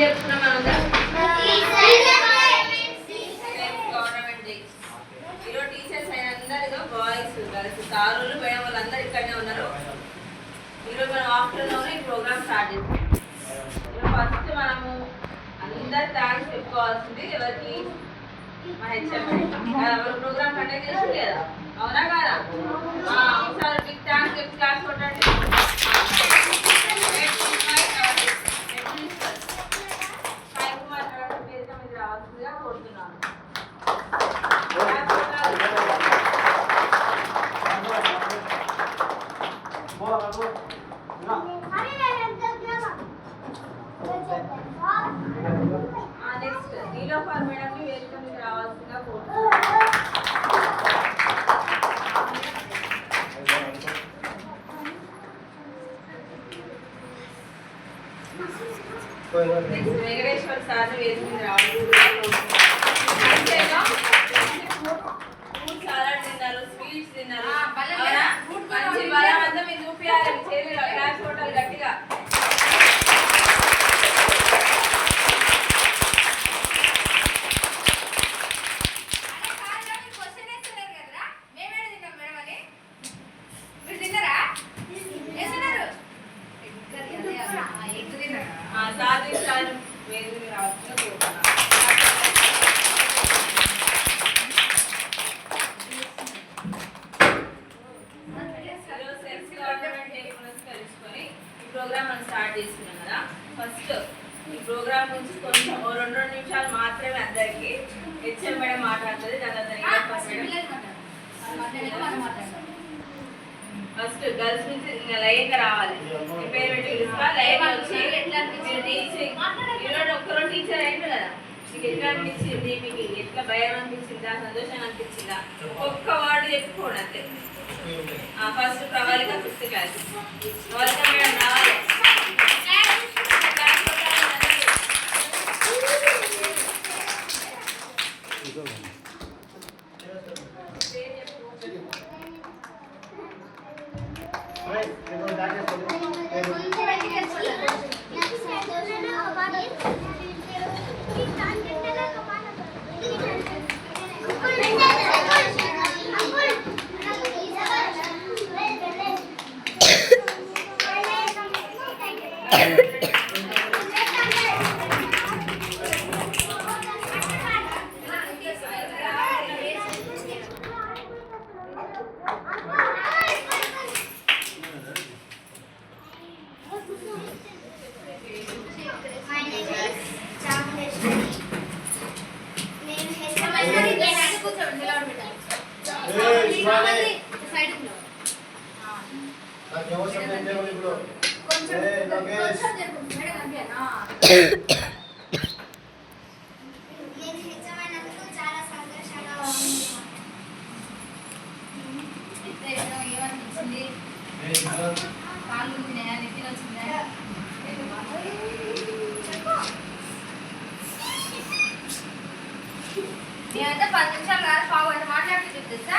చెప్తున్నాం మనందరం government day. ఈరోజు టీచర్స్ అయినందరిగా బాయ్స్ గర్ల్స్ సారులు మేడం వాళ్ళందరూ ఇక్కడనే ఉన్నారు. ఈరోజు మనం ఆఫ్టర్నూన్ ఈ ప్రోగ్రామ్ స్టార్ట్ చేస్తాం. ఈరోజు ఫస్ట్ మనము అందరు థ్యాంక్స్ చెప్పుకోవాల్సింది ఎవరికి, మా హెచ్ఎం ప్రోగ్రామ్ కండక్ట్ చేసింది కదా, అవునా కాదా? ఒకసారి బిగ్ థ్యాంక్స్ చెప్పి క్లాస్ కొట్టండి. రావాల్సిందిగా కోరుతున్నాను. నెక్స్ట్ నీలోఫర్ మేడంని వేదిక మీద రావాల్సిందిగా కోరుతున్నాను. నెక్స్ట్ వెంకటేశ్వర్ సార్ని వేదిక మీద రావాల్సిందిగా కోరుతున్నాను. సలాడ్ తిన్నారు, స్వీట్స్ తిన్నారు, మంచి బలవంతం మీరు చూపించాలి. చేతులు క్లాస్ కొట్టాలి గట్టిగా. సాధిస్తారు వేదిక మీద రావాల్సిందిగా కోరుతున్నాను. తెలుసుకొని ఈ ప్రోగ్రామ్ మనం స్టార్ట్ చేసుకున్నాం కదా. ఫస్ట్ ఈ ప్రోగ్రామ్ నుంచి కొంచెం 2 నిమిషాలు మాత్రమే అందరికి హెచ్ఎం మేడం మాట్లాడుతుంది. ఫస్ట్ గర్ల్స్ నుంచి లైన్ గా రావాలి. పేరు పెట్టి పిలుస్తా, లైన్ వచ్చి ఈరోజు ఒక్కరో టీచర్ అయింది కదా, మీకు ఎట్లా అనిపించింది, మీకు ఎట్లా భయం అనిపించిందా, సంతోషంగా అనిపించిందా, ఒక్క వర్డ్ చెప్పుకోండి అంతే. First Pravalika 5th class. Pravalika madam రావాలి. నేనైతే 10 నిమిషాలు కాదు, పావు గంట మాట్లాడుతూ చెప్తా.